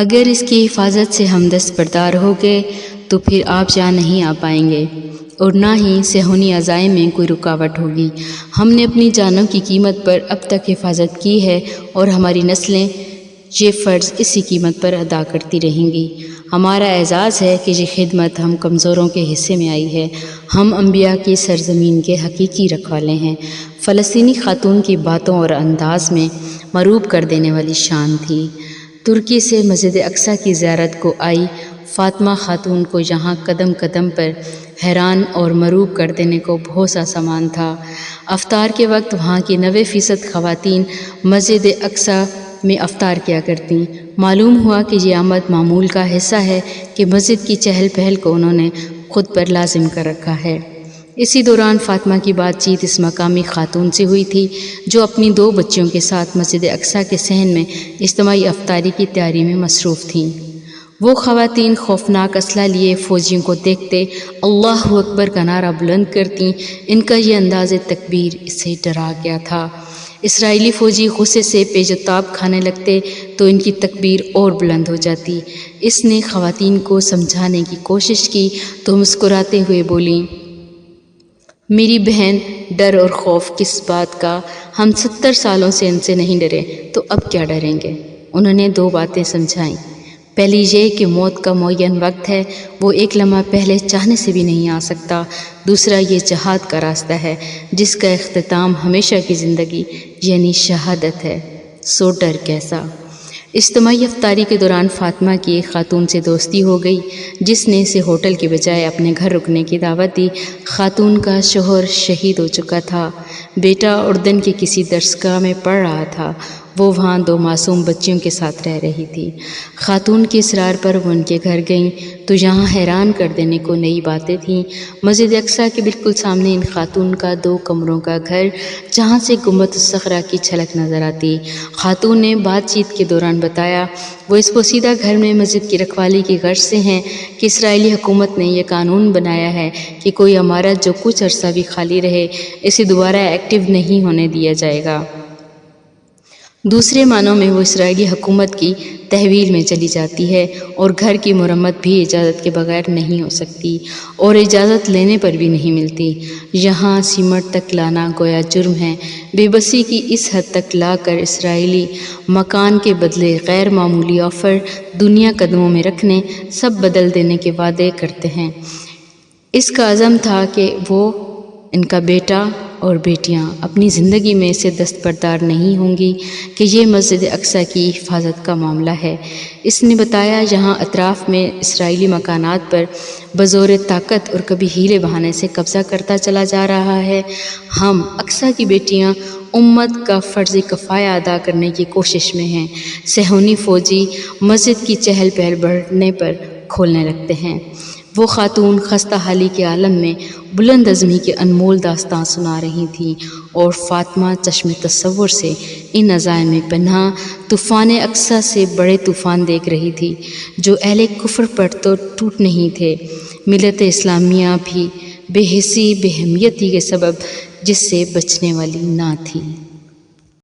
اگر اس کی حفاظت سے ہم دستبردار ہو گئے تو پھر آپ جہاں نہیں آ پائیں گے اور نہ ہی صہیونی عزائم میں کوئی رکاوٹ ہوگی۔ ہم نے اپنی جانوں کی قیمت پر اب تک حفاظت کی ہے اور ہماری نسلیں یہ فرض اسی قیمت پر ادا کرتی رہیں گی۔ ہمارا اعزاز ہے کہ یہ خدمت ہم کمزوروں کے حصے میں آئی ہے۔ ہم انبیاء کی سرزمین کے حقیقی رکھوالے ہیں۔ فلسطینی خاتون کی باتوں اور انداز میں مروب کر دینے والی شان تھی۔ ترکی سے مسجد اقصیٰ کی زیارت کو آئی فاطمہ خاتون کو یہاں قدم قدم پر حیران اور مروب کر دینے کو بہت سا سامان تھا۔ افطار کے وقت وہاں کی 90% خواتین مسجد اقصیٰ میں افطار کیا کرتیں۔ معلوم ہوا کہ یہ آمد معمول کا حصہ ہے کہ مسجد کی چہل پہل کو انہوں نے خود پر لازم کر رکھا ہے۔ اسی دوران فاطمہ کی بات چیت اس مقامی خاتون سے ہوئی تھی جو اپنی 2 بچیوں کے ساتھ مسجد اقصیٰ کے صحن میں اجتماعی افطاری کی تیاری میں مصروف تھیں۔ وہ خواتین خوفناک اسلحہ لیے فوجیوں کو دیکھتے اللہ اکبر کا نعرہ بلند کرتیں۔ ان کا یہ انداز تکبیر اسے ڈرا گیا تھا۔ اسرائیلی فوجی غصے سے پیچ و تاب کھانے لگتے تو ان کی تکبیر اور بلند ہو جاتی۔ اس نے خواتین کو سمجھانے کی کوشش کی تو مسکراتے ہوئے بولیں، میری بہن، ڈر اور خوف کس بات کا؟ ہم 70 سالوں سے ان سے نہیں ڈرے تو اب کیا ڈریں گے؟ انہوں نے 2 باتیں سمجھائیں۔ پہلی یہ کہ موت کا معین وقت ہے، وہ ایک لمحہ پہلے چاہنے سے بھی نہیں آ سکتا۔ دوسرا یہ جہاد کا راستہ ہے جس کا اختتام ہمیشہ کی زندگی یعنی شہادت ہے، سو ڈر کیسا؟ اجتماعی افطاری کے دوران فاطمہ کی ایک خاتون سے دوستی ہو گئی جس نے اسے ہوٹل کے بجائے اپنے گھر رکنے کی دعوت دی۔ خاتون کا شوہر شہید ہو چکا تھا، بیٹا اردن کے کسی درسگاہ میں پڑھ رہا تھا، وہ وہاں 2 معصوم بچیوں کے ساتھ رہ رہی تھی۔ خاتون کے اصرار پر وہ ان کے گھر گئیں تو یہاں حیران کر دینے کو نئی باتیں تھیں۔ مسجد اقصیٰ کے بالکل سامنے ان خاتون کا 2 کمروں کا گھر جہاں سے گنبد الصخرہ کی جھلک نظر آتی۔ خاتون نے بات چیت کے دوران بتایا وہ اس پوشیدہ گھر میں مسجد کی رکھوالی کی غرض سے ہیں کہ اسرائیلی حکومت نے یہ قانون بنایا ہے کہ کوئی عمارت جو کچھ عرصہ بھی خالی رہے اسے دوبارہ ایکٹیو نہیں ہونے دیا جائے گا۔ دوسرے معنوں میں وہ اسرائیلی حکومت کی تحویل میں چلی جاتی ہے اور گھر کی مرمت بھی اجازت کے بغیر نہیں ہو سکتی اور اجازت لینے پر بھی نہیں ملتی۔ یہاں سیمٹ تک لانا گویا جرم ہے۔ بے بسی کی اس حد تک لا کر اسرائیلی مکان کے بدلے غیر معمولی آفر، دنیا قدموں میں رکھنے، سب بدل دینے کے وعدے کرتے ہیں۔ اس کا عزم تھا کہ وہ، ان کا بیٹا اور بیٹیاں اپنی زندگی میں اسے دستبردار نہیں ہوں گی کہ یہ مسجد اقصیٰ کی حفاظت کا معاملہ ہے۔ اس نے بتایا یہاں اطراف میں اسرائیلی مکانات پر بزور طاقت اور کبھی ہیلے بہانے سے قبضہ کرتا چلا جا رہا ہے۔ ہم اقصیٰ کی بیٹیاں امت کا فرض کفایہ ادا کرنے کی کوشش میں ہیں۔ صہیونی فوجی مسجد کی چہل پہل بڑھنے پر کھولنے لگتے ہیں۔ وہ خاتون خستہ حالی کے عالم میں بلند عزمی کے انمول داستان سنا رہی تھیں اور فاطمہ چشم تصور سے ان عزائم میں پنہاں طوفان اقصیٰ سے بڑے طوفان دیکھ رہی تھی جو اہل کفر پر تو ٹوٹ نہیں تھے، ملت اسلامیہ بھی بے حسی بے اہمیتی کے سبب جس سے بچنے والی نہ تھی۔